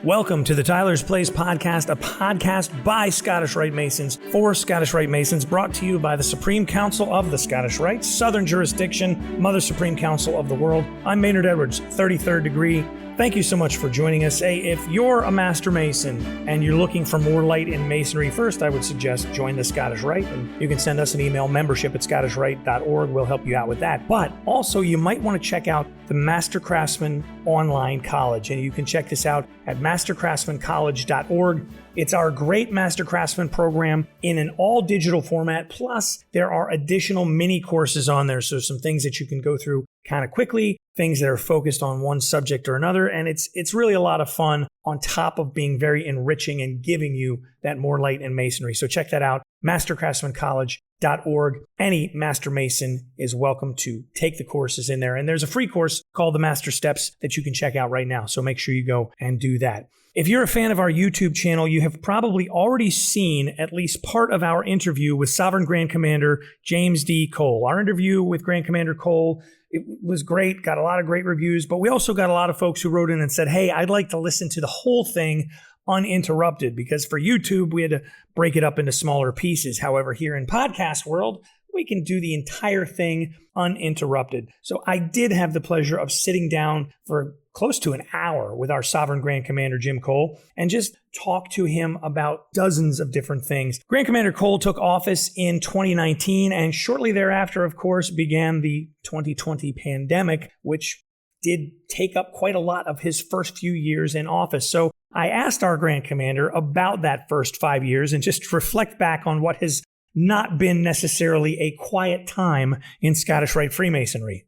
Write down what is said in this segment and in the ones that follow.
Welcome to the Tyler's Place podcast, a podcast by Scottish Rite Masons for Scottish Rite Masons, brought to you by the Supreme Council of the Scottish Rite Southern Jurisdiction, Mother Supreme Council of the world. I'm Maynard Edwards, 33rd degree. Thank you so much for joining us. Hey, if you're a Master Mason and you're looking for more light in Masonry, first I would suggest join the Scottish Rite, and you can send us an email, membership@scottishrite.org. We'll help you out with that. But also you might want to check out the Master Craftsman Online College, and you can check this out at mastercraftsmancollege.org. It's our great Master Craftsman program in an all-digital format, plus there are additional mini courses on there, so some things that you can go through kind of quickly, things that are focused on one subject or another, and it's really a lot of fun on top of being very enriching and giving you that more light in Masonry. So check that out, mastercraftsmancollege.org. Any Master Mason is welcome to take the courses in there, and there's a free course called the Master Steps that you can check out right now, so make sure you go and do that. If you're a fan of our YouTube channel, you have probably already seen at least part of our interview with Sovereign Grand Commander James D. Cole. Our interview with Grand Commander Cole, it was great, got a lot of great reviews, but we also got a lot of folks who wrote in and said, hey, I'd like to listen to the whole thing uninterrupted, because for YouTube, we had to break it up into smaller pieces. However, here in podcast world, we can do the entire thing uninterrupted. So I did have the pleasure of sitting down for close to an hour with our Sovereign Grand Commander Jim Cole and just talk to him about dozens of different things. Grand Commander Cole took office in 2019, and shortly thereafter, of course, began the 2020 pandemic, which did take up quite a lot of his first few years in office. So I asked our Grand Commander about that first 5 years and just reflect back on what has not been necessarily a quiet time in Scottish Rite Freemasonry.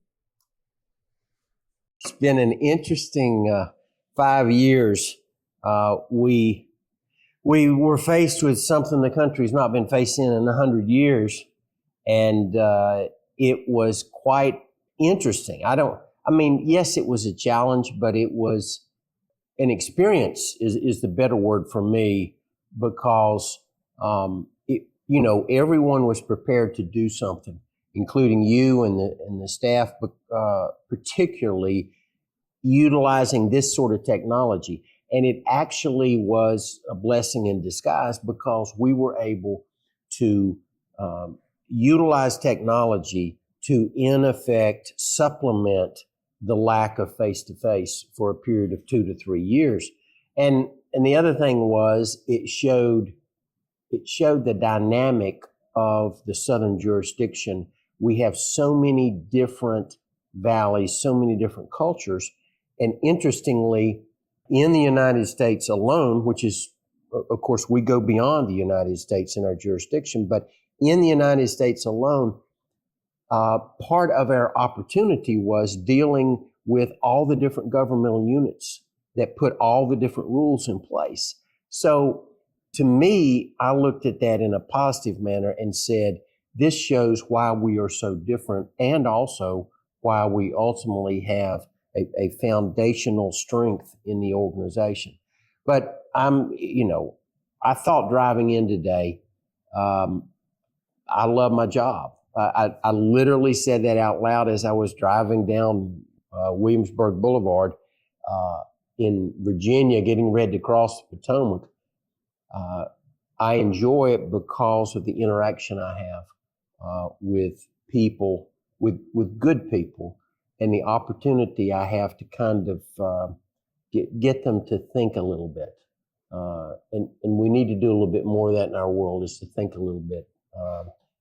It's been an interesting 5 years. We were faced with something the country's not been facing in 100 years, and it was quite interesting. Yes, it was a challenge, but it was an experience is the better word for me, because everyone was prepared to do something, including you and the staff, but particularly utilizing this sort of technology. And it actually was a blessing in disguise, because we were able to utilize technology to, in effect, supplement the lack of face-to-face for a period of 2 to 3 years. And the other thing was it showed the dynamic of the Southern jurisdiction. We have so many different valleys, so many different cultures. And interestingly, in the United States alone, which is, of course, we go beyond the United States in our jurisdiction, but in the United States alone, part of our opportunity was dealing with all the different governmental units that put all the different rules in place. So to me, I looked at that in a positive manner and said, this shows why we are so different, and also why we ultimately have a foundational strength in the organization. But I thought driving in today, I love my job. I literally said that out loud as I was driving down Williamsburg Boulevard in Virginia, getting ready to cross the Potomac. I enjoy it because of the interaction I have with people, with good people, and the opportunity I have to kind of get them to think a little bit. And we need to do a little bit more of that in our world, is to think a little bit,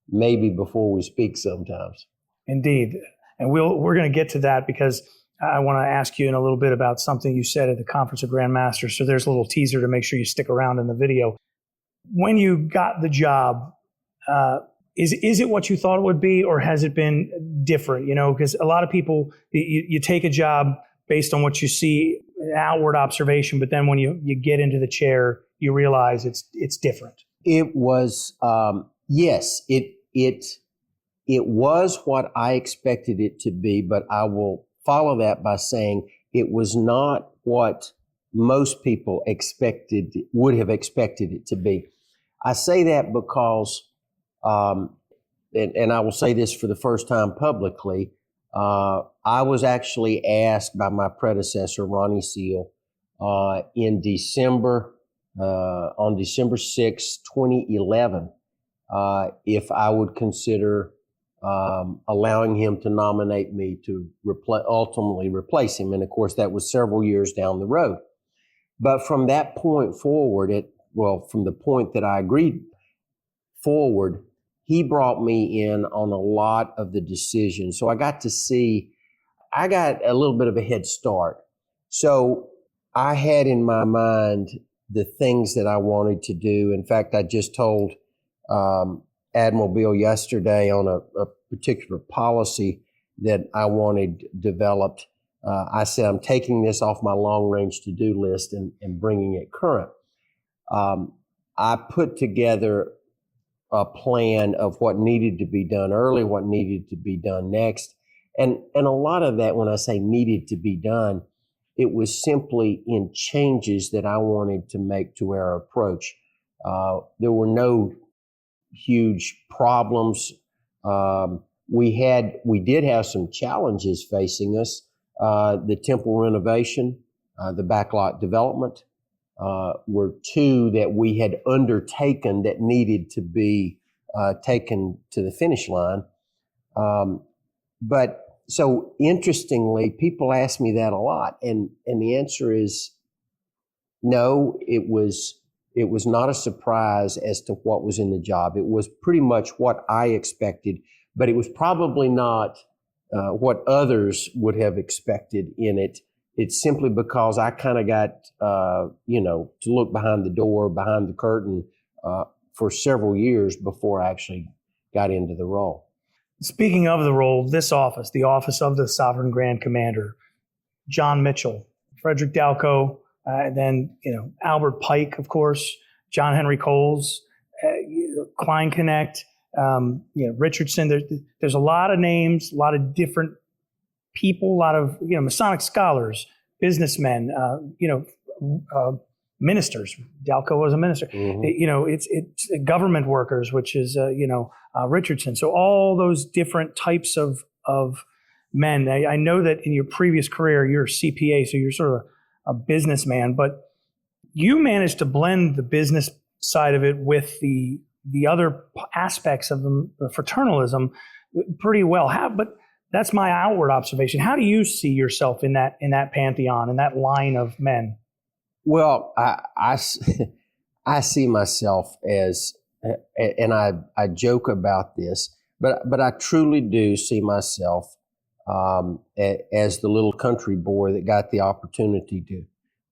maybe before we speak sometimes. Indeed. And we're going to get to that, because I want to ask you in a little bit about something you said at the Conference of Grand Masters. So there's a little teaser to make sure you stick around in the video. When you got the job, is it what you thought it would be, or has it been different? Because a lot of people, you take a job based on what you see, outward observation, but then when you get into the chair, you realize it's different. It was, yes, it was what I expected it to be, but I will follow that by saying it was not what most people would have expected it to be. I say that because, and I will say this for the first time publicly, I was actually asked by my predecessor, Ronnie Seal, in December, on December 6, 2011, if I would consider allowing him to nominate me to ultimately replace him. And of course, that was several years down the road. But from that point forward, from the point that I agreed forward, he brought me in on a lot of the decisions. So I got a little bit of a head start. So I had in my mind the things that I wanted to do. In fact, I just told Admiral Bill yesterday on a particular policy that I wanted developed. I said, I'm taking this off my long-range to-do list and bringing it current. I put together a plan of what needed to be done early, what needed to be done next. And a lot of that, when I say needed to be done, it was simply in changes that I wanted to make to our approach. There were no huge problems. We did have some challenges facing us. The temple renovation, the backlot development were two that we had undertaken that needed to be taken to the finish line. But so interestingly, people ask me that a lot, and the answer is no. It was not a surprise as to what was in the job. It was pretty much what I expected, but it was probably not what others would have expected in it. It's simply because I kind of got, to look behind the door, behind the curtain for several years before I actually got into the role. Speaking of the role, this office, the office of the Sovereign Grand Commander, John Mitchell, Frederick Dalco, then Albert Pike, of course, John Henry Coles, Klein Connect, Richardson. There's a lot of names, a lot of different people, a lot of Masonic scholars, businessmen, ministers. Dalco was a minister. Mm-hmm. It's government workers, which is Richardson. So all those different types of men. I know that in your previous career you're a CPA, so you're sort of a businessman, but you managed to blend the business side of it with the other aspects of the fraternalism pretty well. But that's my outward observation. How do you see yourself in that pantheon, in that line of men? Well, I see myself as, and I joke about this, but I truly do see myself as the little country boy that got the opportunity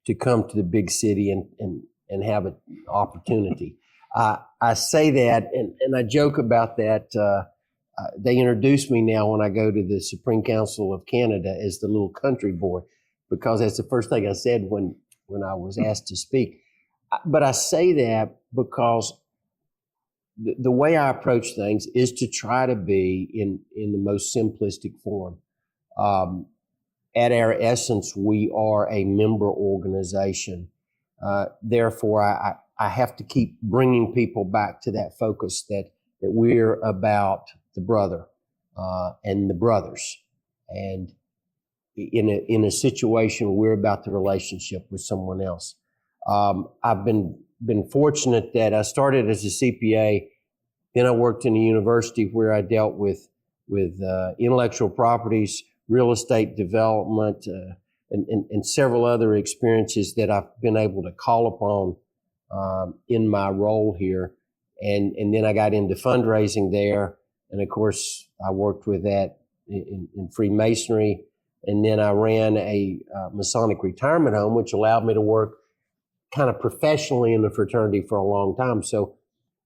to come to the big city and have an opportunity. I say that, and I joke about that. They introduce me now when I go to the Supreme Council of Canada as the little country boy, because that's the first thing I said when I was asked to speak. But I say that because the way I approach things is to try to be in the most simplistic form. At our essence, we are a member organization. Therefore, I have to keep bringing people back to that focus that we're about the brother and the brothers. And in a situation, we're about the relationship with someone else. I've been fortunate that I started as a CPA, then I worked in a university where I dealt with intellectual properties, real estate development, and several other experiences that I've been able to call upon in my role here. And then I got into fundraising there. And of course, I worked with that in Freemasonry. And then I ran a Masonic retirement home, which allowed me to work kind of professionally in the fraternity for a long time. So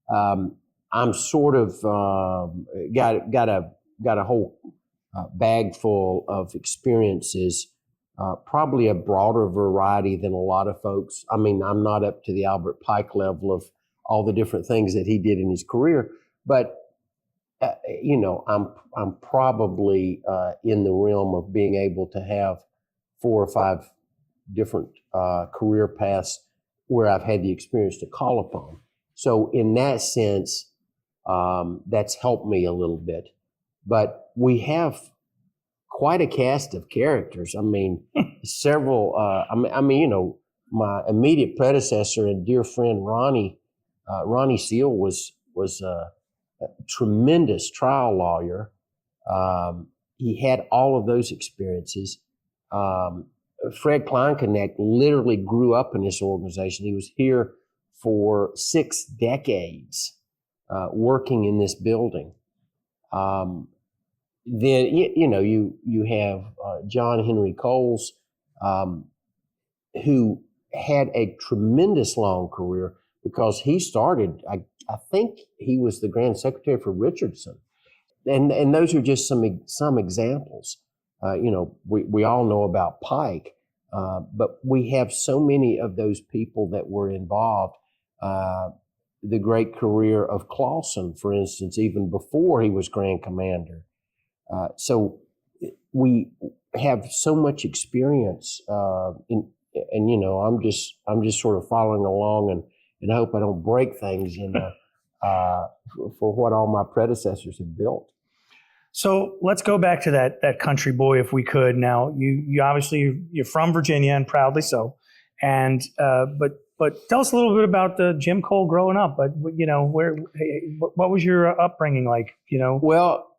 I'm sort of got a whole bag full of experiences, probably a broader variety than a lot of folks. I mean, I'm not up to the Albert Pike level of all the different things that he did in his career, but I'm probably in the realm of being able to have 4 or 5 different career paths where I've had the experience to call upon. So in that sense, that's helped me a little bit. But we have quite a cast of characters. I mean, several. my immediate predecessor and dear friend Ronnie Seal was a tremendous trial lawyer. He had all of those experiences. Fred Kleinknecht literally grew up in this organization. He was here for 6 decades, working in this building. Then you have John Henry Coles, who had a tremendous long career because he started. I think he was the Grand Secretary for Richardson, and those are just some examples. We all know about Pike, but we have so many of those people that were involved. The great career of Clausen, for instance, even before he was Grand Commander. So we have so much experience, and I'm just sort of following along, and I hope I don't break things for what all my predecessors have built. So let's go back to that country boy, if we could. Now, you obviously you're from Virginia, and proudly so, and but tell us a little bit about the Jim Cole growing up. But what was your upbringing like? Well,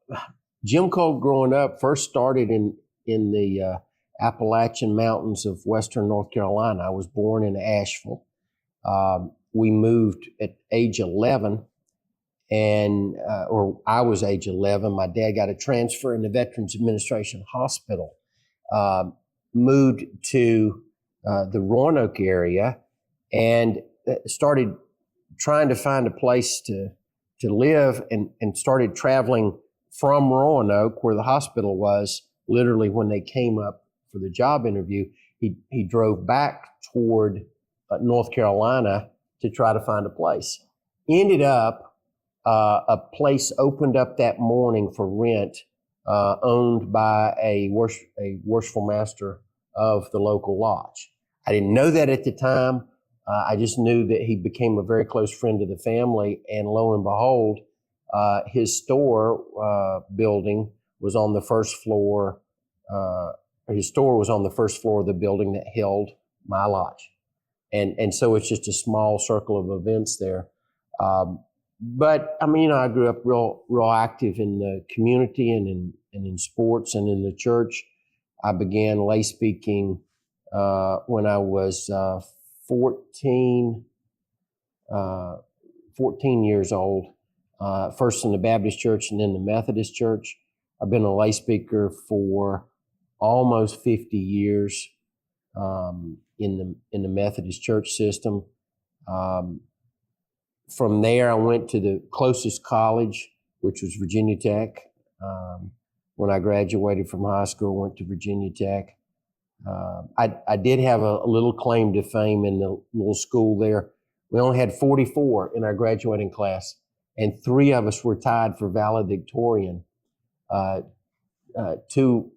Jim Cole growing up first started in the Appalachian Mountains of Western North Carolina. I was born in Asheville. We moved at age 11. Or I was age 11. My dad got a transfer in the Veterans Administration Hospital, moved to the Roanoke area, and started trying to find a place to live, and started traveling from Roanoke, where the hospital was. Literally, when they came up for the job interview, he drove back toward North Carolina to try to find a place. Ended up a place opened up that morning for rent, owned by a worshipful master of the local lodge. I didn't know that at the time. I just knew that he became a very close friend of the family, and lo and behold, his store building was on the first floor. His store was on the first floor of the building that held my lodge, and so it's just a small circle of events there. But I mean, I grew up real active in the community and in sports and in the church. I began lay speaking when I was 14 years old. First in the Baptist church and then the Methodist church. I've been a lay speaker for almost 50 years in the Methodist church system. From there, I went to the closest college, which was Virginia Tech. When I graduated from high school, I went to Virginia Tech. I did have a little claim to fame in the little school there. We only had 44 in our graduating class, and 3 of us were tied for valedictorian. 2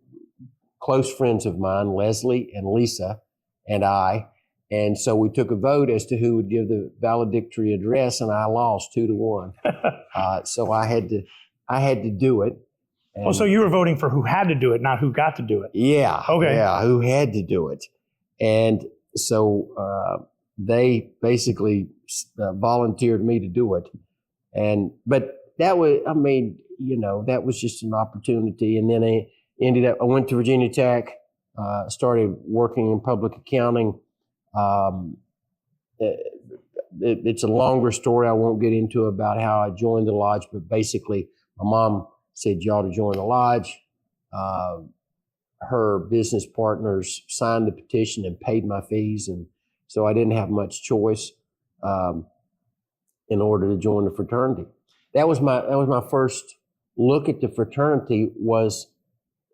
close friends of mine, Leslie and Lisa, and I. And so we took a vote as to who would give the valedictory address, and I lost 2-1. So I had to do it. And so you were voting for who had to do it, not who got to do it. Yeah. Okay. Yeah, who had to do it. And so they basically volunteered me to do it. But that was, that was just an opportunity. And then I went to Virginia Tech, started working in public accounting. It's a longer story I won't get into about how I joined the lodge, but basically my mom said, you ought to join the lodge. Her business partners signed the petition and paid my fees, and so I didn't have much choice in order to join the fraternity. That was my first look at the fraternity. Was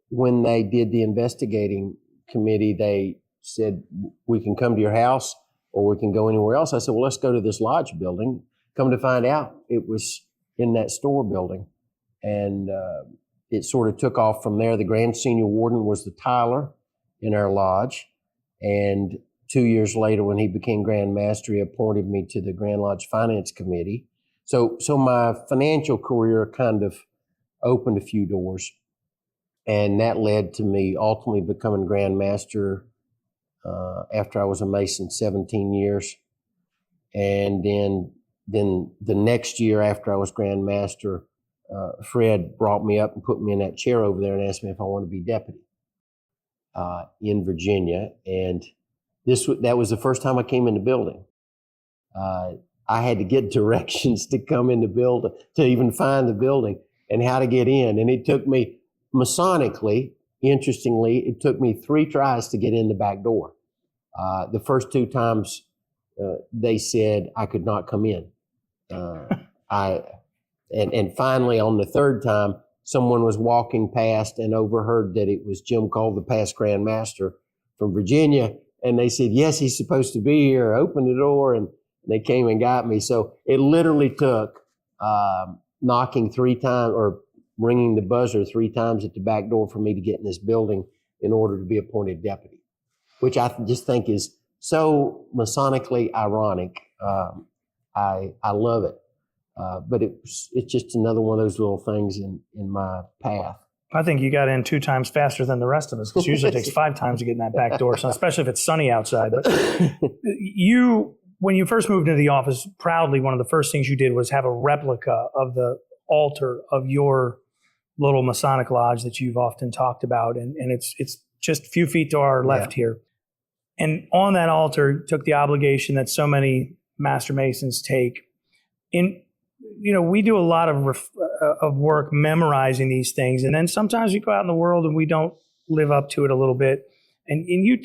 when they did the investigating committee. They said, we can come to your house or we can go anywhere else. I said, well, let's go to this lodge building. Come to find out, it was in that store building. And it sort of took off from there. The Grand Senior Warden was the Tyler in our lodge. And 2 years later, when he became Grand Master, he appointed me to the Grand Lodge Finance Committee. So my financial career kind of opened a few doors. And that led to me ultimately becoming Grand Master after I was a Mason 17 years. And then the next year after I was Grand Master, Fred brought me up and put me in that chair over there and asked me if I want to be deputy in Virginia. And that was the first time I came in the building. I had to get directions to come in the building, to even find the building and how to get in. And it took me, Masonically, interestingly, it took me 3 tries to get in the back door. The first 2 times they said I could not come in. And finally, on the 3rd time, someone was walking past and overheard that it was Jim Cole, the past Grand Master from Virginia. And they said, yes, he's supposed to be here. Open the door. And they came and got me. So it literally took knocking 3 times or ringing the buzzer 3 times at the back door for me to get in this building in order to be appointed deputy, which I just think is so Masonically ironic. I love it. But it's just another one of those little things in my path. I think you got in 2 times faster than the rest of us, because usually it takes 5 times to get in that back door, so especially if it's sunny outside. But when you first moved into the office, proudly, one of the first things you did was have a replica of the altar of your little Masonic lodge that you've often talked about. And it's just a few feet to our left here. And on that altar took the obligation that so many Master Masons take. We do a lot of work memorizing these things. And then sometimes we go out in the world and we don't live up to it a little bit. And you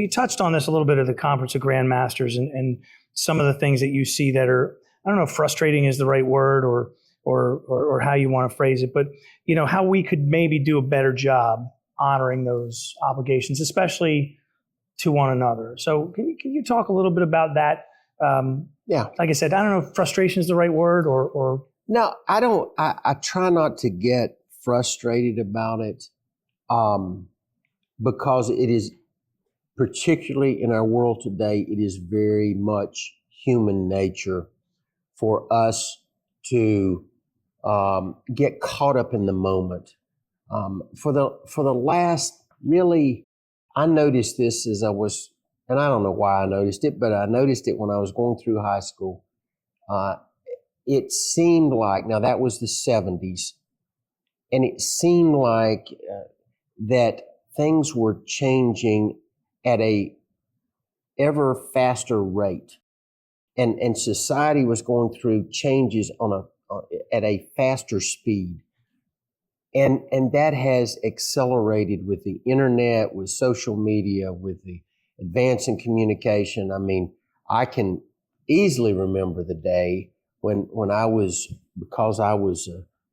touched on this a little bit at the Conference of Grand Masters and some of the things that you see that are, I don't know if frustrating is the right word or how you want to phrase it, but how we could maybe do a better job honoring those obligations, especially to one another. So can you talk a little bit about that? Yeah. Like I said, I don't know if frustration is the right word or. No, I don't. I try not to get frustrated about it because it is, particularly in our world today, it is very much human nature for us to get caught up in the moment. For the last, really, I noticed this as I was, and I don't know why I noticed it, but I noticed it when I was going through high school. It seemed like, now that was the 70s, and it seemed like that things were changing at a ever faster rate, and society was going through changes at a faster speed, and that has accelerated with the internet, with social media, with the advance in communication. I mean, I can easily remember the day when I was, because I was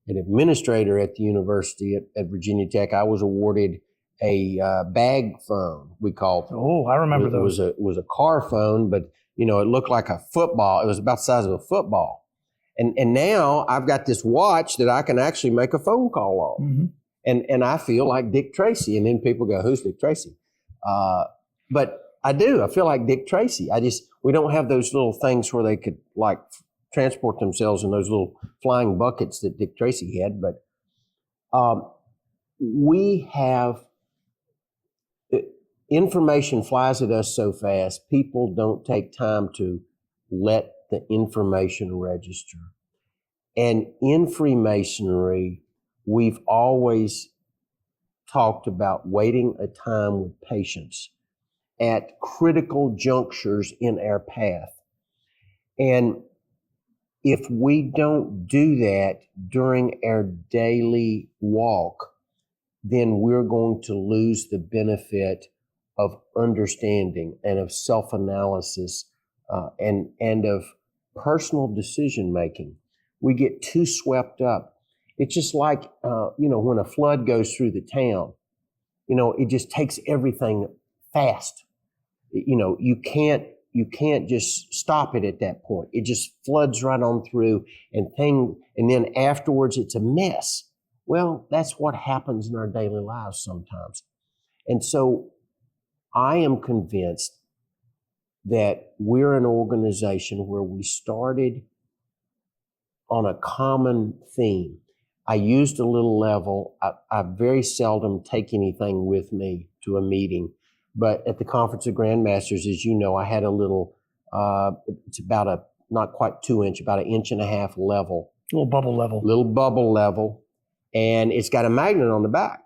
an administrator at the university at Virginia Tech, I was awarded a bag phone, we called it. Oh, I remember those. It was a car phone, but it looked like a football. It was about the size of a football. And now I've got this watch that I can actually make a phone call on. Mm-hmm. And I feel like Dick Tracy. And then people go, who's Dick Tracy? But I do. I feel like Dick Tracy. We don't have those little things where they could transport themselves in those little flying buckets that Dick Tracy had. But we have, information flies at us so fast, people don't take time to let the information register. And in Freemasonry, we've always talked about waiting a time with patience at critical junctures in our path. And if we don't do that during our daily walk, then we're going to lose the benefit of understanding and of self-analysis and of personal decision making. We get too swept up. It's just like, when a flood goes through the town, it just takes everything fast. You can't just stop it at that point. It just floods right on through and then afterwards it's a mess. Well, that's what happens in our daily lives sometimes. And so I am convinced that we're an organization where we started on a common theme. I used a little level. I very seldom take anything with me to a meeting, But at the Conference of Grandmasters, as you know, I had a little, it's about a, not quite 2 inch, about 1.5 inches level. Little bubble level. Little bubble level. And it's got a magnet on the back.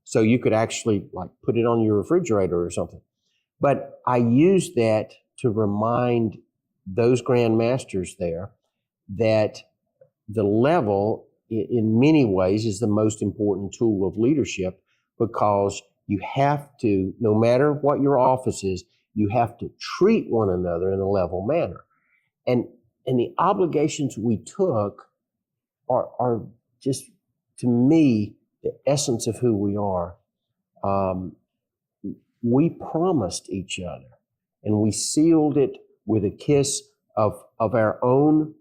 So you could actually like put it on your refrigerator or something. But I used that to remind those grandmasters there that the level in many ways is the most important tool of leadership, because you have to, no matter what your office is, you have to treat one another in a level manner. And the obligations we took are just, to me, the essence of who we are. We promised each other, and we sealed it with a kiss of our own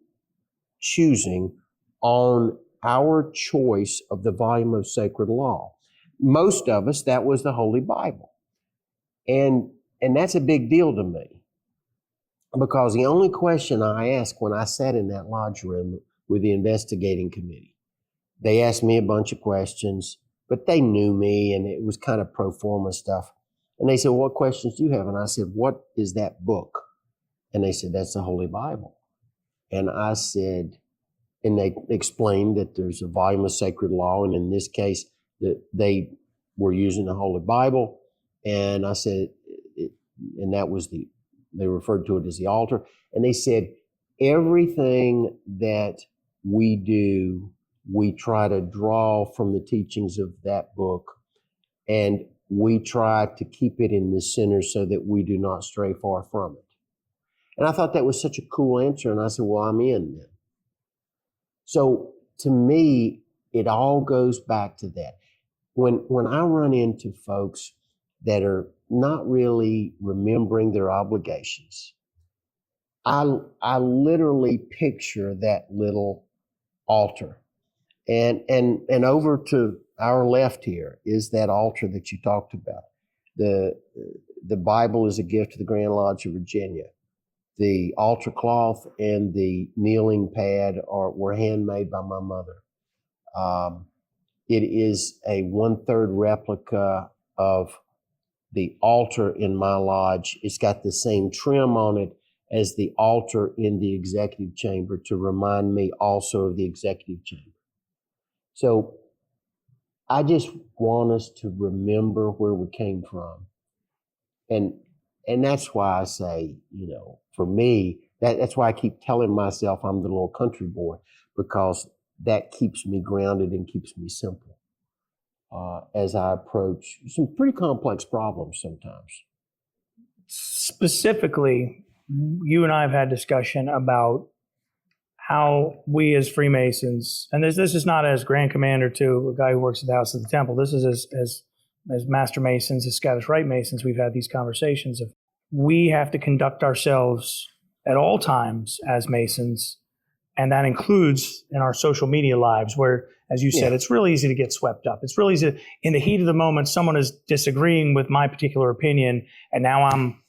choosing on our choice of the volume of sacred law. Most of us, that was the Holy Bible. And that's a big deal to me, because the only question I asked when I sat in that lodge room with the investigating committee, they asked me a bunch of questions, but they knew me, and it was kind of pro forma stuff. And they said, "What questions do you have?" And I said, "What is that book?" And they said, "That's the Holy Bible." And I said, and they explained that there's a volume of sacred law, and in this case, that they were using the Holy Bible. And I said, and that was they referred to it as the altar. And they said, everything that we do, we try to draw from the teachings of that book, and we try to keep it in the center so that we do not stray far from it. And I thought that was such a cool answer, and I said, well, I'm in then. So to me, it all goes back to that. When I run into folks that are not really remembering their obligations, I literally picture that little altar. And over to our left here is that altar that you talked about. The Bible is a gift to the Grand Lodge of Virginia. The altar cloth and the kneeling pad were handmade by my mother. It is a 1/3 replica of the altar in my lodge. It's got the same trim on it as the altar in the executive chamber to remind me also of the executive chamber. So I just want us to remember where we came from. And that's why I say, for me, that's why I keep telling myself I'm the little country boy, because that keeps me grounded and keeps me simple as I approach some pretty complex problems sometimes. Specifically, you and I have had discussion about how we as Freemasons, and this is not as Grand Commander to a guy who works at the House of the Temple, this is as Master Masons, as Scottish Rite Masons, we've had these conversations of we have to conduct ourselves at all times as Masons, and that includes in our social media lives where, as you said, it's really easy to get swept up. It's really easy in the heat of the moment, someone is disagreeing with my particular opinion, and now I'm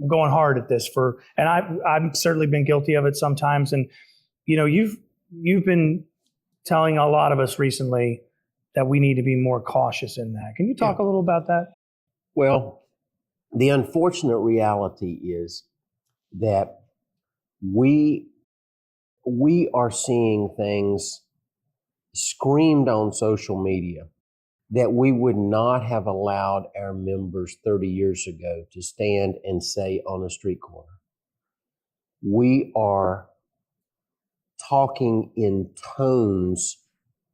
going hard at this and I've certainly been guilty of it sometimes. And, you've been telling a lot of us recently that we need to be more cautious in that. Can you talk a little about that? Well, the unfortunate reality is that we are seeing things screamed on social media that we would not have allowed our members 30 years ago to stand and say on a street corner. We are talking in tones,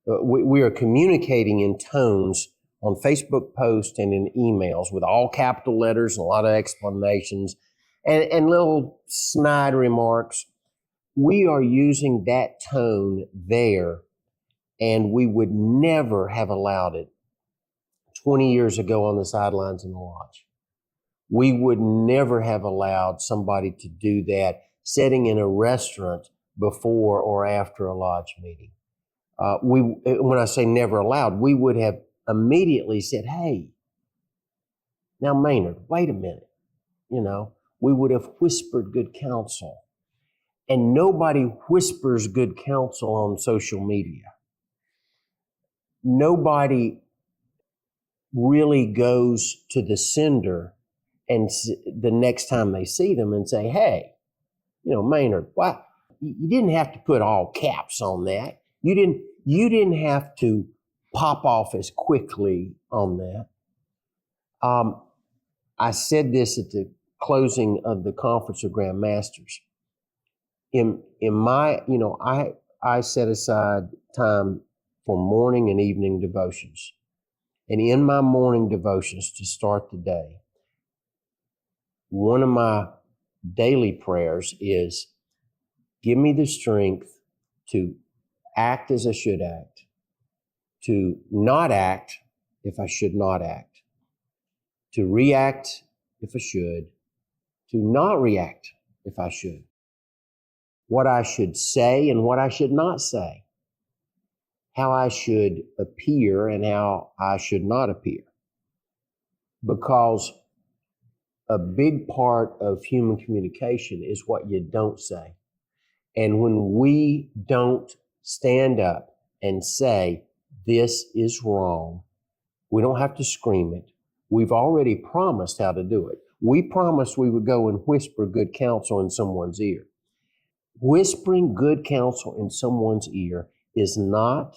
we are communicating in tones on Facebook posts and in emails with all capital letters and a lot of explanations and little snide remarks. We are using that tone there, and we would never have allowed it 20 years ago on the sidelines in the lodge. We would never have allowed somebody to do that sitting in a restaurant before or after a lodge meeting. When I say never allowed, we would have immediately said, hey, now Maynard, wait a minute. We would have whispered good counsel. And nobody whispers good counsel on social media. Nobody really goes to the sender and the next time they see them and say, hey, Maynard, why you didn't have to put all caps on that. You didn't have to pop off as quickly on that. I said this at the closing of the Conference of Grand Masters. In my, I set aside time for morning and evening devotions. And in my morning devotions to start the day, one of my daily prayers is, give me the strength to act as I should act, to not act if I should not act, to react if I should, to not react if I should, what I should say and what I should not say, how I should appear and how I should not appear. Because a big part of human communication is what you don't say. And when we don't stand up and say, this is wrong, we don't have to scream it. We've already promised how to do it. We promised we would go and whisper good counsel in someone's ear. Whispering good counsel in someone's ear is not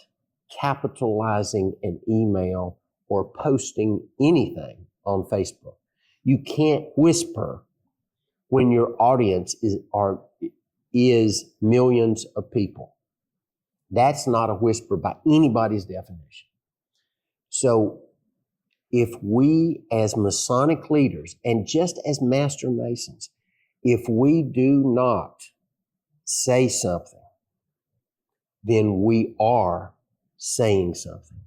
capitalizing an email or posting anything on Facebook. You can't whisper when your audience is millions of people. That's not a whisper by anybody's definition. So if we as Masonic leaders and just as Master Masons, if we do not say something, then we are saying something.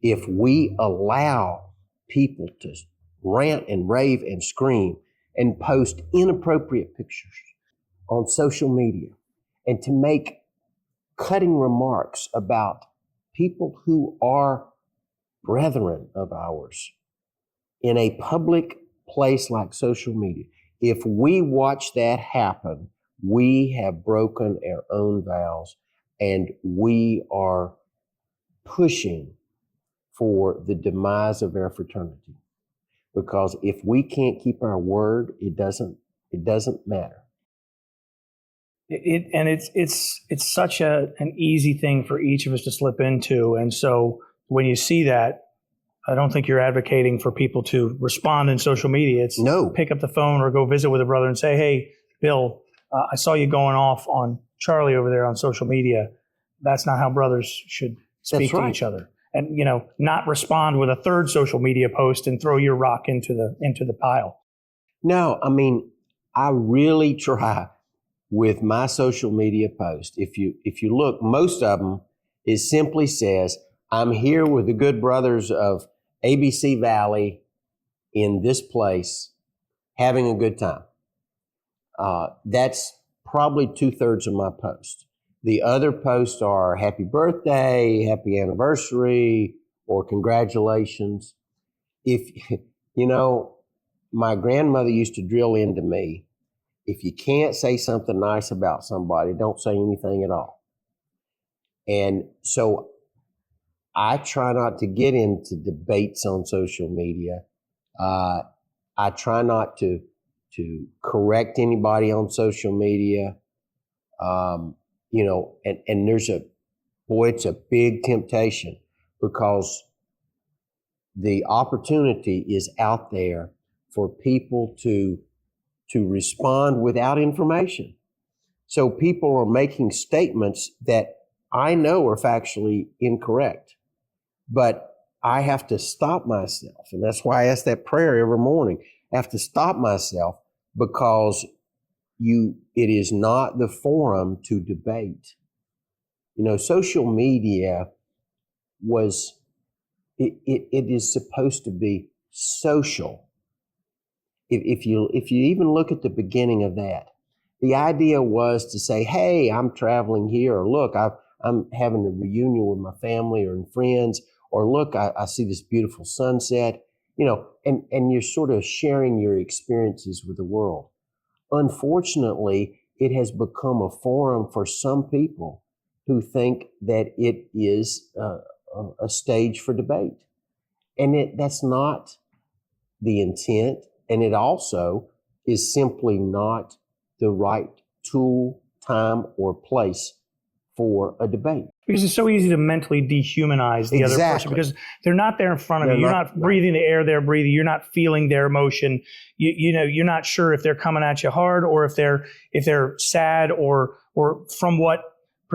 If we allow people to rant and rave and scream and post inappropriate pictures on social media and to make cutting remarks about people who are brethren of ours in a public place like social media, if we watch that happen, we have broken our own vows and we are pushing for the demise of our fraternity. Because if we can't keep our word, it doesn't matter. It's such an easy thing for each of us to slip into. And so when you see that, I don't think you're advocating for people to respond in social media. It's no. Pick up the phone or go visit with a brother and say, hey, Bill, I saw you going off on Charlie over there on social media. That's not how brothers should speak to each other. And, not respond with a third social media post and throw your rock into the pile. No, I mean, I really try with my social media post. If you look, most of them, it simply says, I'm here with the good brothers of ABC Valley in this place, having a good time. That's probably 2/3 of my post. The other posts are happy birthday, happy anniversary, or congratulations. My grandmother used to drill into me, if you can't say something nice about somebody, don't say anything at all. And so I try not to get into debates on social media. I try not to correct anybody on social media. And it's a big temptation because the opportunity is out there for people to respond without information. So people are making statements that I know are factually incorrect, but I have to stop myself. And that's why I ask that prayer every morning. I have to stop myself because it is not the forum to debate. Social media it is supposed to be social. If you even look at the beginning of that, the idea was to say, hey, I'm traveling here, or look, I'm having a reunion with my family or friends, or look, I see this beautiful sunset, and you're sort of sharing your experiences with the world. Unfortunately, it has become a forum for some people who think that it is a stage for debate. And that's not the intent. And it also is simply not the right tool, time, or place for a debate. Because it's so easy to mentally dehumanize the other person because they're not there in front of you. You're not breathing the air they're breathing. You're not feeling their emotion. You know, you're not sure if they're coming at you hard or if they're sad or from what.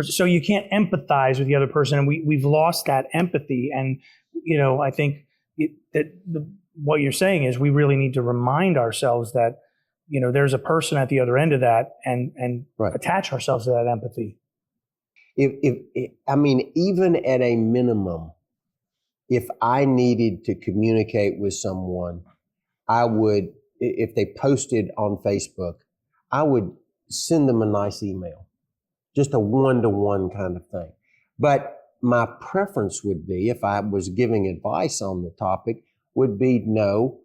So you can't empathize with the other person, and we've lost that empathy. And you know, I think what you're saying is we really need to remind ourselves that, you know, there's a person at the other end of that, and attach ourselves to that empathy. I mean, even at a minimum, if I needed to communicate with someone, I would, if they posted on Facebook, I would send them a nice email, just a one-to-one kind of thing. But my preference would be, if I was giving advice on the topic, would be no,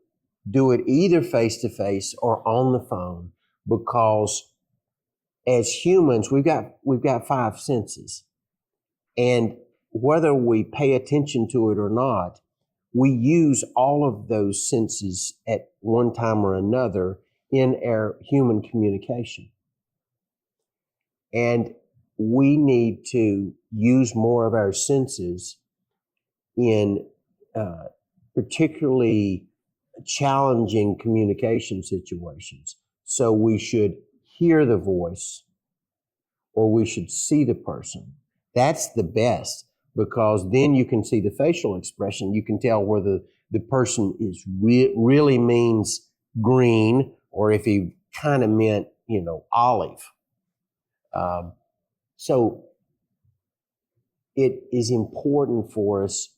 do it either face-to-face or on the phone, because as humans, we've got five senses. And whether we pay attention to it or not, we use all of those senses at one time or another in our human communication. And we need to use more of our senses in particularly challenging communication situations. So we should hear the voice, or we should see the person. That's the best, because then you can see the facial expression. You can tell whether the person is really means green, or if he kind of meant, olive. So it is important for us,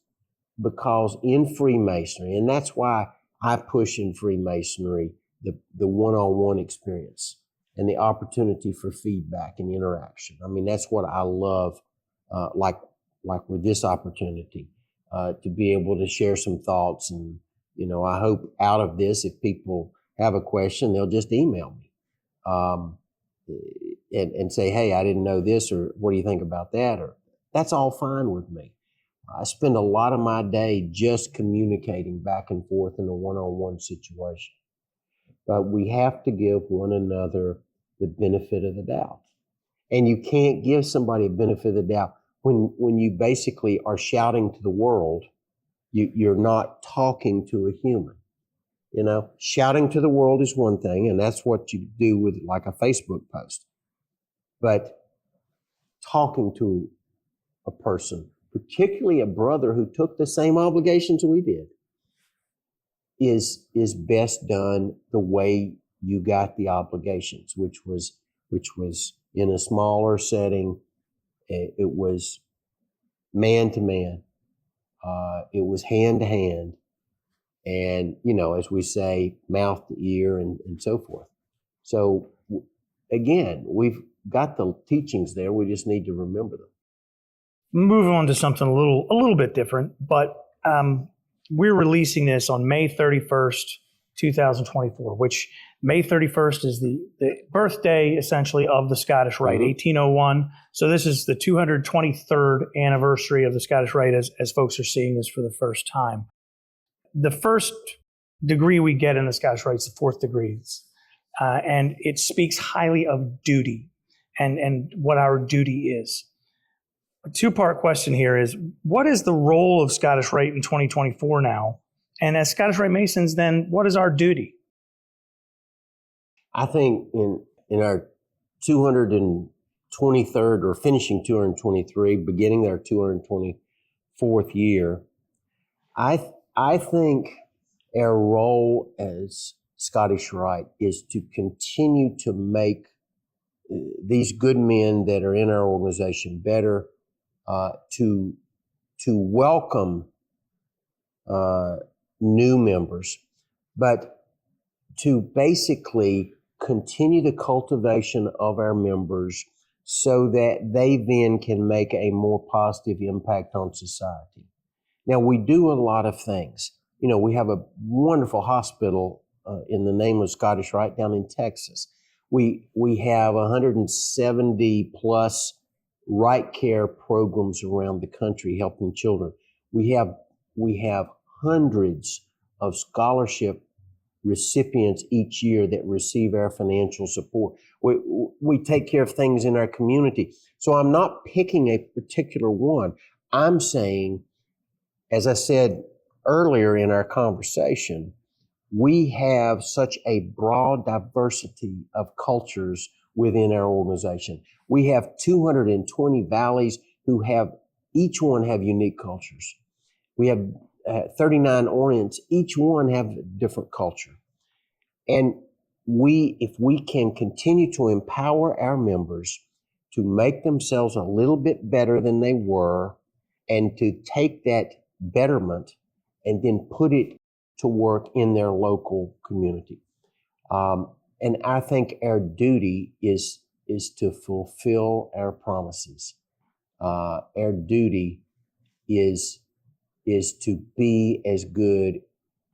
because in Freemasonry, and that's why I push in Freemasonry the one-on-one experience and the opportunity for feedback and interaction. I mean, that's what I love, like with this opportunity, to be able to share some thoughts. And, I hope out of this, if people have a question, they'll just email me and say, hey, I didn't know this, or what do you think about that? Or that's all fine with me. I spend a lot of my day just communicating back and forth in a one-on-one situation. But we have to give one another the benefit of the doubt. And you can't give somebody a benefit of the doubt when you basically are shouting to the world. You're not talking to a human. Shouting to the world is one thing, and that's what you do with like a Facebook post. But talking to a person, particularly a brother who took the same obligations we did, is best done the way you got the obligations, which was in a smaller setting. It was man to man. It was hand to hand, and as we say, mouth to ear, and so forth. So again, we've got the teachings there. We just need to remember them. Move on to something a little bit different, but we're releasing this on May 31st, 2024, which May 31st is the birthday, essentially, of the Scottish Rite, 1801. So this is the 223rd anniversary of the Scottish Rite as folks are seeing this for the first time. The first degree we get in the Scottish Rite is the fourth degree, and it speaks highly of duty and what our duty is. A two-part question here is, what is the role of Scottish Rite in 2024 now? And as Scottish Rite Masons, then, what is our duty? I think in our 223rd, or finishing 223, beginning our 224th year, I think our role as Scottish Rite is to continue to make these good men that are in our organization better, to welcome new members, but to basically continue the cultivation of our members so that they then can make a more positive impact on society. Now, we do a lot of things. We have a wonderful hospital in the name of Scottish Rite down in Texas. We have 170 plus right care programs around the country helping children. We have hundreds of scholarship recipients each year that receive our financial support. We take care of things in our community. So I'm not picking a particular one. I'm saying, as I said earlier in our conversation, we have such a broad diversity of cultures within our organization. We have 220 valleys who each one have unique cultures. We have 39 Orients, each one have a different culture. And if we can continue to empower our members to make themselves a little bit better than they were, and to take that betterment and then put it to work in their local community. And I think our duty is to fulfill our promises. Our duty is to be as good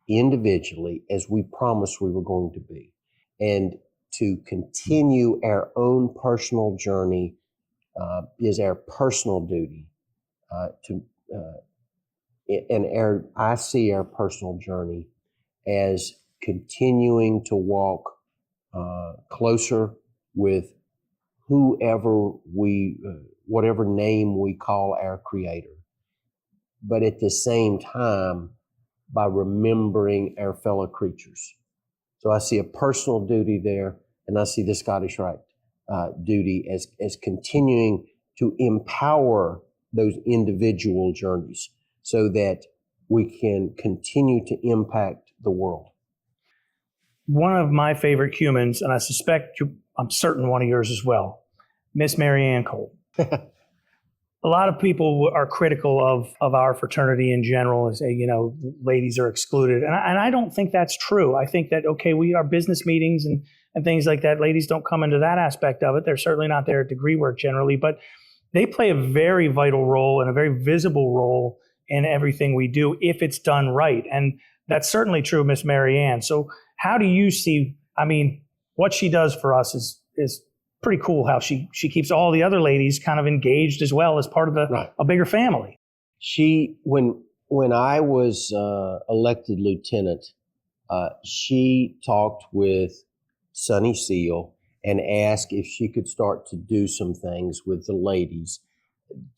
individually as we promised we were going to be, and to continue our own personal journey is our personal duty. I see our personal journey as continuing to walk closer with whatever name we call our Creator, but at the same time, by remembering our fellow creatures. So I see a personal duty there, and I see the Scottish Rite duty as continuing to empower those individual journeys so that we can continue to impact the world. One of my favorite humans, and I suspect I'm certain one of yours as well, Miss Marianne Cole. A lot of people are critical of our fraternity in general and say, ladies are excluded. And I don't think that's true. I think that, we are business meetings and things like that. Ladies don't come into that aspect of it. They're certainly not there at degree work generally, but they play a very vital role and a very visible role in everything we do if it's done right. And that's certainly true, Miss Marianne. So how do you see, what she does for us is pretty cool, how she keeps all the other ladies kind of engaged as well as part of a bigger family. When I was elected lieutenant, she talked with Sonny Seal and asked if she could start to do some things with the ladies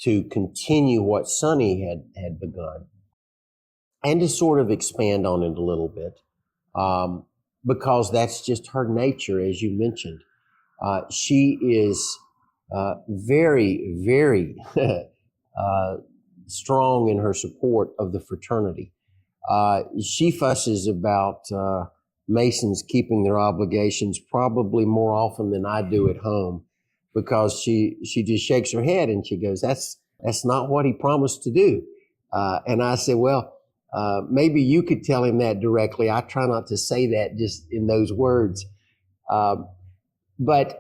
to continue what Sonny had begun, and to sort of expand on it a little bit, because that's just her nature, as you mentioned. She is very, very strong in her support of the fraternity. She fusses about Masons keeping their obligations probably more often than I do at home, because she just shakes her head and she goes, that's not what he promised to do. And I said, well, maybe you could tell him that directly. I try not to say that just in those words. But,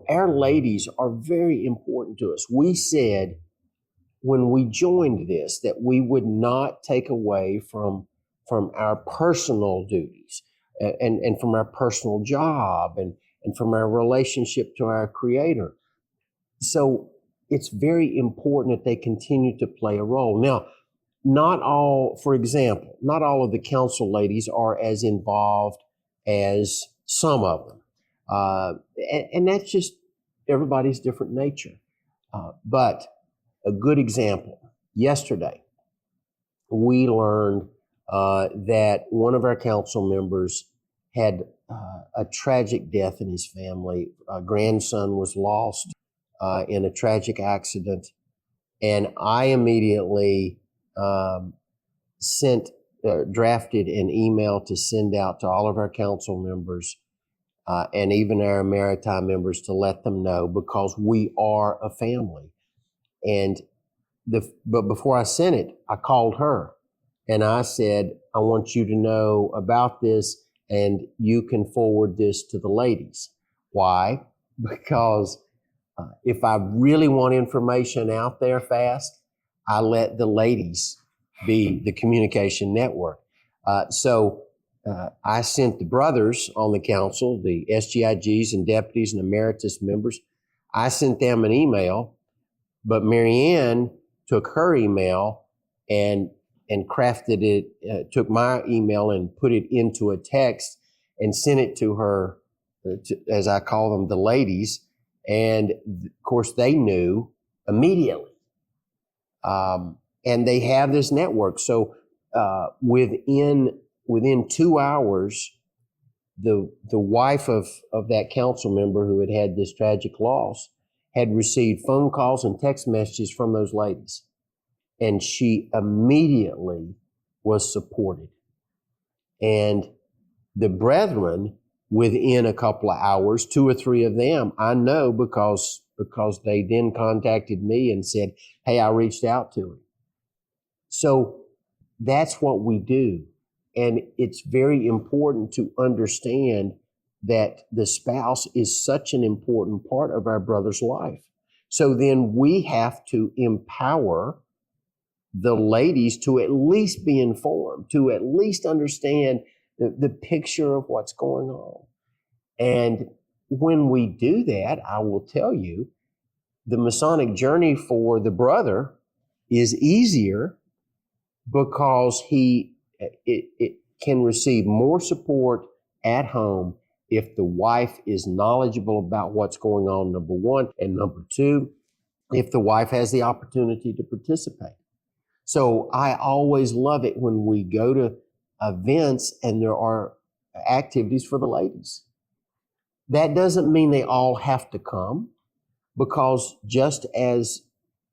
our ladies are very important to us. We said when we joined this that we would not take away from our personal duties and from our personal job and from our relationship to our Creator. So it's very important that they continue to play a role. Now, not all of the council ladies are as involved as some of them. And that's just everybody's different nature. But a good example, yesterday, we learned that one of our council members had a tragic death in his family. A grandson was lost in a tragic accident. And I immediately drafted an email to send out to all of our council members and even our maritime members to let them know, because we are a family. But before I sent it, I called her and I said, I want you to know about this and you can forward this to the ladies. Why? Because if I really want information out there fast, I let the ladies be the communication network. So I sent the brothers on the council, the SGIGs and deputies and emeritus members, I sent them an email, but Marianne took her email and crafted it, took my email and put it into a text and sent it to her, as I call them, the ladies. And of course, they knew immediately. And they have this network. So within 2 hours, the wife of that council member who had this tragic loss had received phone calls and text messages from those ladies. And she immediately was supported. And the brethren, within a couple of hours, 2 or 3 of them, I know because they then contacted me and said, hey, I reached out to him. So that's what we do. And it's very important to understand that the spouse is such an important part of our brother's life. So then we have to empower the ladies to at least be informed, to at least understand the picture of what's going on. And when we do that, I will tell you, the Masonic journey for the brother is easier because it can receive more support at home if the wife is knowledgeable about what's going on, number one, and number two, if the wife has the opportunity to participate. So I always love it when we go to events and there are activities for the ladies. That doesn't mean they all have to come, because just as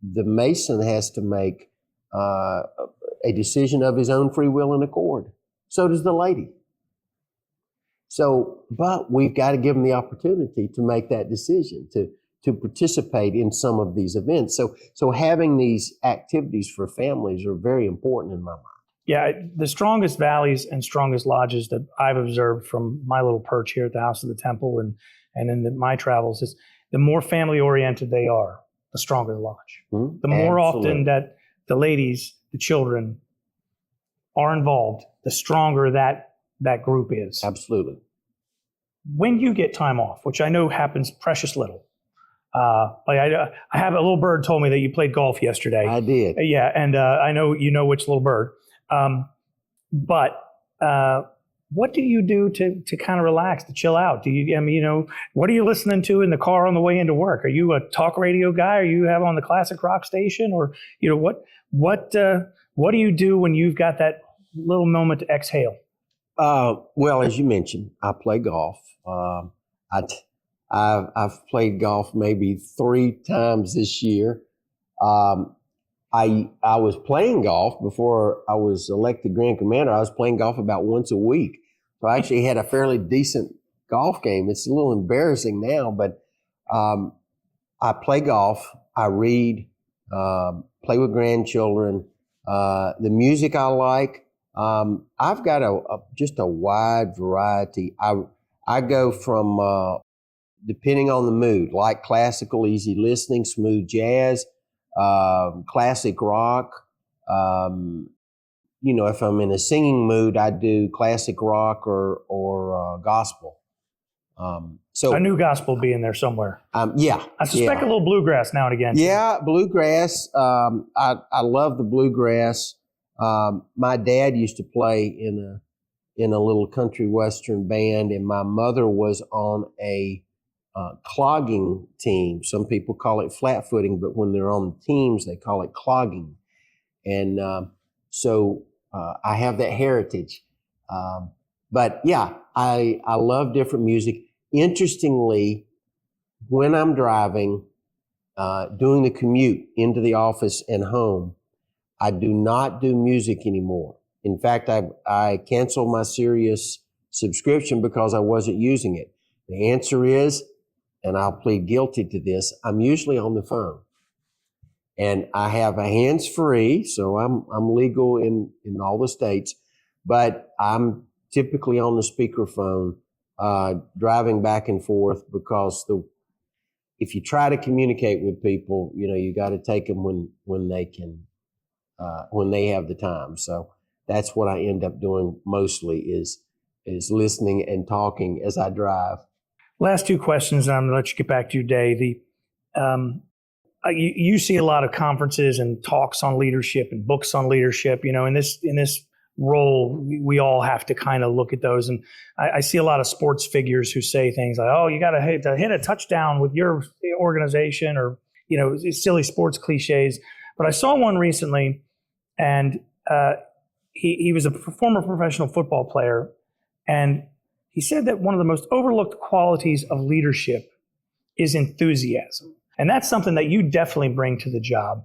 the Mason has to make a decision of his own free will and accord, so does the lady. So, but we've got to give them the opportunity to make that decision, to participate in some of these events. So having these activities for families are very important in my mind. Yeah, the strongest valleys and strongest lodges that I've observed from my little perch here at the House of the Temple and in my travels is the more family-oriented they are, the stronger the lodge. Mm-hmm. The more Absolutely. often that the ladies, the children are involved, the stronger that group is. Absolutely. When you get time off, which I know happens precious little, I have a little bird told me that you played golf yesterday. I did. Yeah, and I know you know which little bird. But what do you do to kind of relax, to chill out? Do you, what are you listening to in the car on the way into work? Are you a talk radio guy? Are you have on the classic rock station? Or, what do you do when you've got that little moment to exhale? Well, as you mentioned, I play golf. I've played golf maybe 3 times this year. I was playing golf before I was elected Grand Commander. I was playing golf about once a week. So I actually had a fairly decent golf game. It's a little embarrassing now, but I play golf, I read, play with grandchildren. The music I like, I've got just a wide variety. I go from, depending on the mood, like classical, easy listening, smooth jazz, classic rock. If I'm in a singing mood, I do classic rock or gospel. So I knew gospel being there somewhere. Yeah. I suspect a little bluegrass now and again. Yeah, bluegrass. I love the bluegrass. My dad used to play in a little country western band, and my mother was on a clogging team. Some people call it flat footing, but when they're on teams, they call it clogging. And so I have that heritage. But yeah, I love different music. Interestingly, when I'm driving, doing the commute into the office and home, I do not do music anymore. In fact, I canceled my Sirius subscription because I wasn't using it. The answer is, and I'll plead guilty to this, I'm usually on the phone. And I have a hands-free, so I'm legal in all the states, but I'm typically on the speakerphone, driving back and forth, because if you try to communicate with people, you got to take them when they can, when they have the time. So that's what I end up doing mostly is listening and talking as I drive. Last 2 questions, and I'm going to let you get back to your day. you see a lot of conferences and talks on leadership and books on leadership. In this role, we all have to kind of look at those. And I see a lot of sports figures who say things like, "Oh, you got to hit a touchdown with your organization," or silly sports cliches. But I saw one recently, and he was a former professional football player, and he said that one of the most overlooked qualities of leadership is enthusiasm. And that's something that you definitely bring to the job.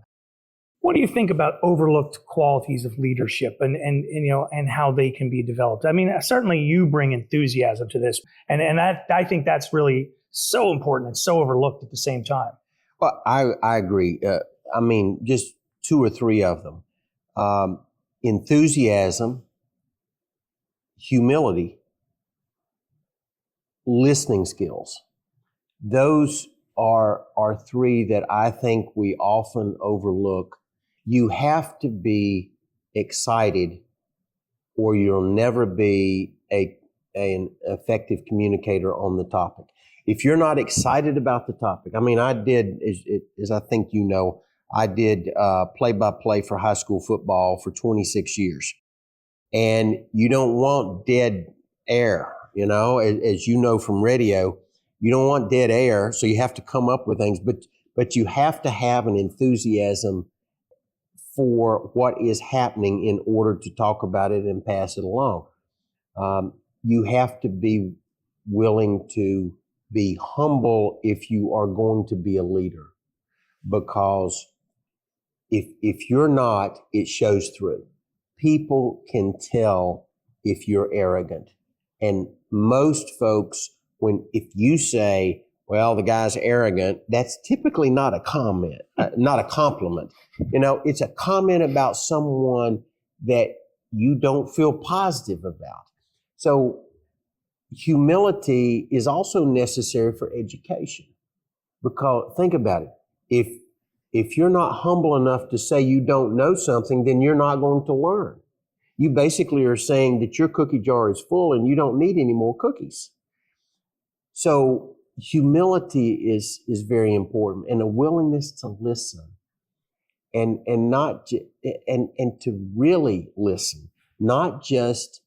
What do you think about overlooked qualities of leadership and how they can be developed? I mean, certainly you bring enthusiasm to this. And I think that's really so important and so overlooked at the same time. Well, I agree. Just two or three of them. Enthusiasm, humility, listening skills. Those are three that I think we often overlook. You have to be excited or you'll never be an effective communicator on the topic. If you're not excited about the topic, I did, as I think you know, I did play-by-play for high school football for 26 years. And you don't want dead air, as you know from radio. You don't want dead air, so you have to come up with things, but you have to have an enthusiasm for what is happening in order to talk about it and pass it along. You have to be willing to be humble if you are going to be a leader, because if you're not, it shows through. People can tell if you're arrogant, and most folks, if you say, well, the guy's arrogant, that's typically not a comment, not a compliment. It's a comment about someone that you don't feel positive about. So humility is also necessary for education, because think about it. If you're not humble enough to say you don't know something, then you're not going to learn. You basically are saying that your cookie jar is full and you don't need any more cookies. So humility is very important, and a willingness to listen and to really listen, not just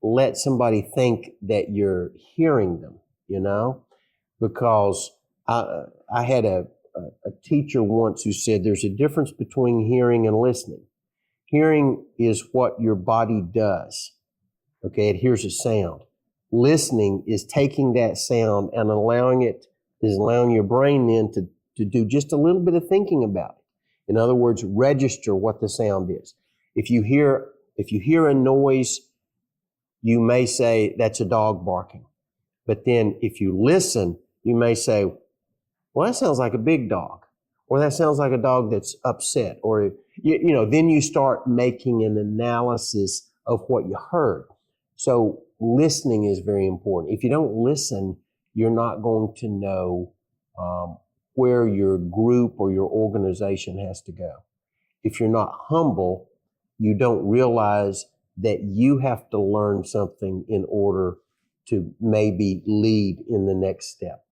let somebody think that you're hearing them, because I had a teacher once who said there's a difference between hearing and listening. Hearing is what your body does. Okay, it hears a sound. Listening is taking that sound and allowing your brain then to do just a little bit of thinking about it. In other words, register what the sound is. If you hear a noise, you may say that's a dog barking. But then if you listen, you may say, well, that sounds like a big dog, or that sounds like a dog that's upset, or then you start making an analysis of what you heard. So listening is very important. If you don't listen, you're not going to know where your group or your organization has to go. If you're not humble, you don't realize that you have to learn something in order to maybe lead in the next step.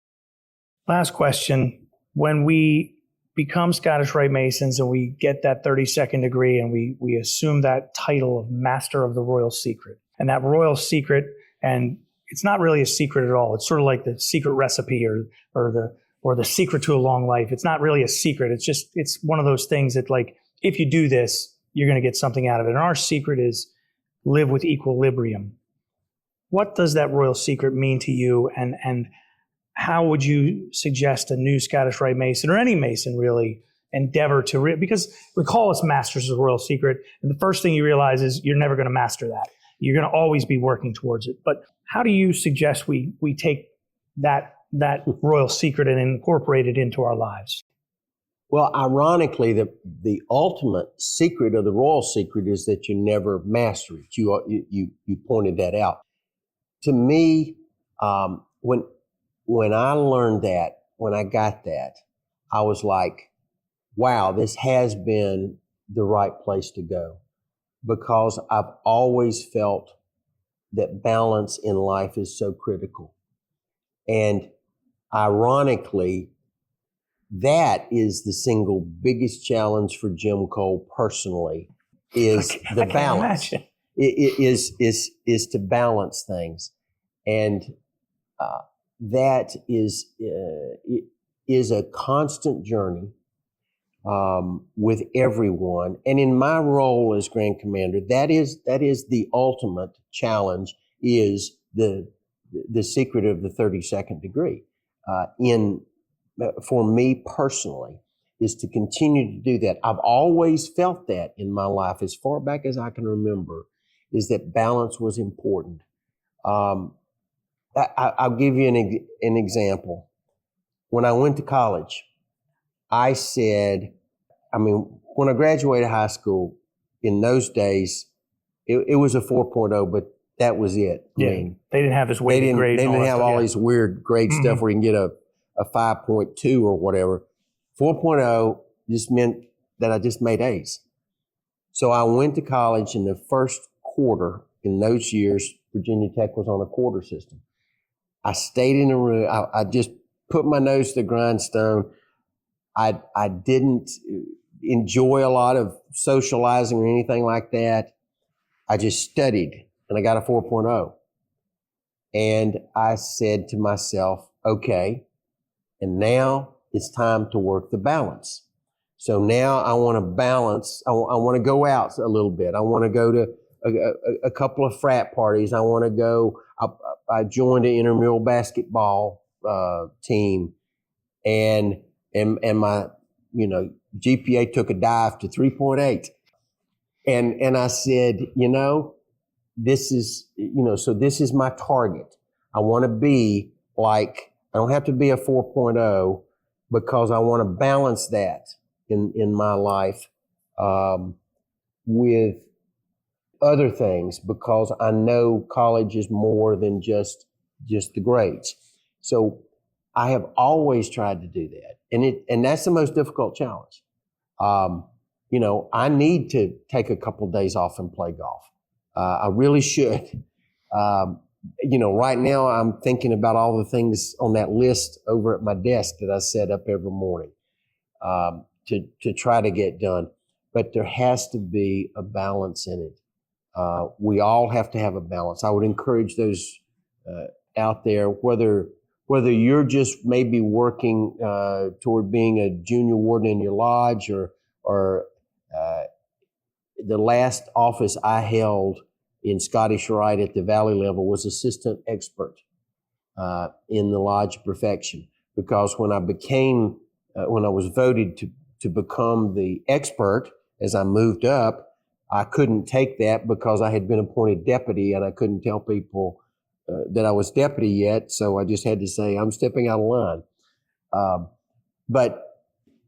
Last question. When we become Scottish Rite Masons and we get that 32nd degree and we assume that title of Master of the Royal Secret, and that royal secret, and it's not really a secret at all. It's sort of like the secret recipe or the secret to a long life. It's not really a secret. It's one of those things that, like, if you do this, you're going to get something out of it. And our secret is live with equilibrium. What does that royal secret mean to you? And how would you suggest a new Scottish Rite Mason, or any Mason really, endeavor to because we call us masters of the royal secret, and the first thing you realize is you're never going to master that. You're going to always be working towards it. But how do you suggest we take that royal secret and incorporate it into our lives? Well, ironically, the ultimate secret of the royal secret is that you never master it. You pointed that out. To me, when I learned that, when I got that, I was like, wow, this has been the right place to go, because I've always felt that balance in life is so critical. And ironically, that is the single biggest challenge for Jim Cole personally, is the balance. It is to balance things. And that is a constant journey with everyone. And in my role as Grand Commander, that is the ultimate challenge, is the secret of the 32nd degree. For me personally, is to continue to do that. I've always felt that in my life, as far back as I can remember, is that balance was important. I'll give you an example. When I went to college, I said, when I graduated high school, in those days, it was a 4.0, but that was it. Yeah, they didn't have this weighted grade. They didn't have all these weird grade stuff where you can get a 5.2 or whatever. 4.0 just meant that I just made A's. So I went to college in the first quarter. In those years, Virginia Tech was on a quarter system. I stayed in a room. I just put my nose to the grindstone. I didn't enjoy a lot of socializing or anything like that. I just studied, and I got a 4.0. And I said to myself, okay, and now it's time to work the balance. So now I want to balance. I want to go out a little bit. I want to go to a couple of frat parties. I want to go. I joined an intramural basketball team, and my GPA took a dive to 3.8, and I said, this is so this is my target. I want to be like. I don't have to be a 4.0 because I want to balance that in my life with other things, because I know college is more than just the grades. So I have always tried to do that. And that's the most difficult challenge. I need to take a couple of days off and play golf. I really should. Right now I'm thinking about all the things on that list over at my desk that I set up every morning to try to get done. But there has to be a balance in it. We all have to have a balance. I would encourage those out there, whether you're just maybe working toward being a junior warden in your lodge, or the last office I held in Scottish Rite at the Valley level was assistant expert in the Lodge of Perfection. Because when I was voted to become the expert as I moved up, I couldn't take that because I had been appointed deputy, and I couldn't tell people that I was deputy yet. So I just had to say, I'm stepping out of line. But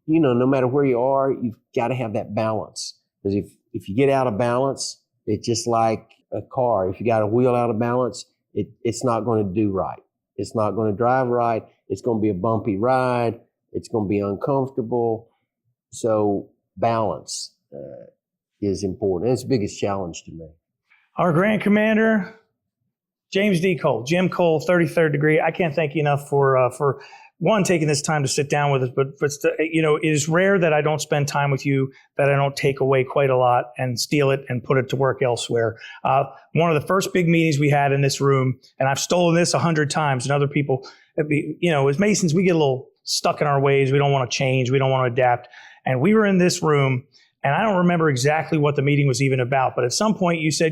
no matter where you are, you've got to have that balance. Because if you get out of balance, it's just like a car. If you got a wheel out of balance, it's not going to do right. It's not going to drive right. It's going to be a bumpy ride. It's going to be uncomfortable. So balance is important. It's the biggest challenge to me. Our Grand Commander, James D. Cole, Jim Cole, 33rd degree. I can't thank you enough for one, taking this time to sit down with us, but it is rare that I don't spend time with you, that I don't take away quite a lot and steal it and put it to work elsewhere. One of the first big meetings we had in this room, and I've stolen this 100 times, and other people, as Masons, we get a little stuck in our ways. We don't want to change. We don't want to adapt. And we were in this room, and I don't remember exactly what the meeting was even about, but at some point you said,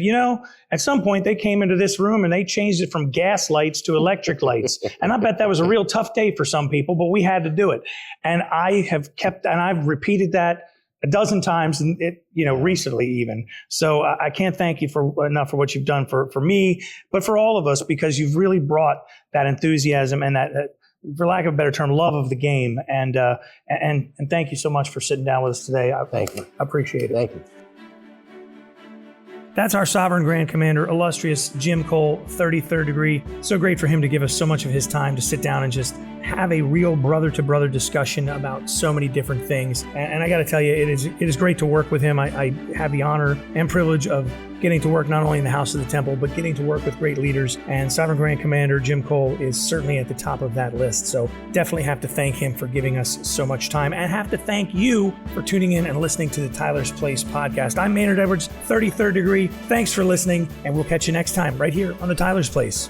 at some point they came into this room and they changed it from gas lights to electric lights. And I bet that was a real tough day for some people, but we had to do it. And I've repeated that a dozen times, and recently even. So I can't thank you enough for what you've done for me, but for all of us, because you've really brought that enthusiasm and that for lack of a better term, love of the game. And thank you so much for sitting down with us today. Thank you. I appreciate it. Thank you. That's our Sovereign Grand Commander, Illustrious Jim Cole, 33rd degree. So great for him to give us so much of his time to sit down and just have a real brother-to-brother discussion about so many different things. And I got to tell you, it is great to work with him. I have the honor and privilege of getting to work not only in the House of the Temple, but getting to work with great leaders. And Sovereign Grand Commander Jim Cole is certainly at the top of that list. So definitely have to thank him for giving us so much time, and have to thank you for tuning in and listening to the Tyler's Place podcast. I'm Maynard Edwards, 33rd Degree. Thanks for listening, and we'll catch you next time right here on the Tyler's Place.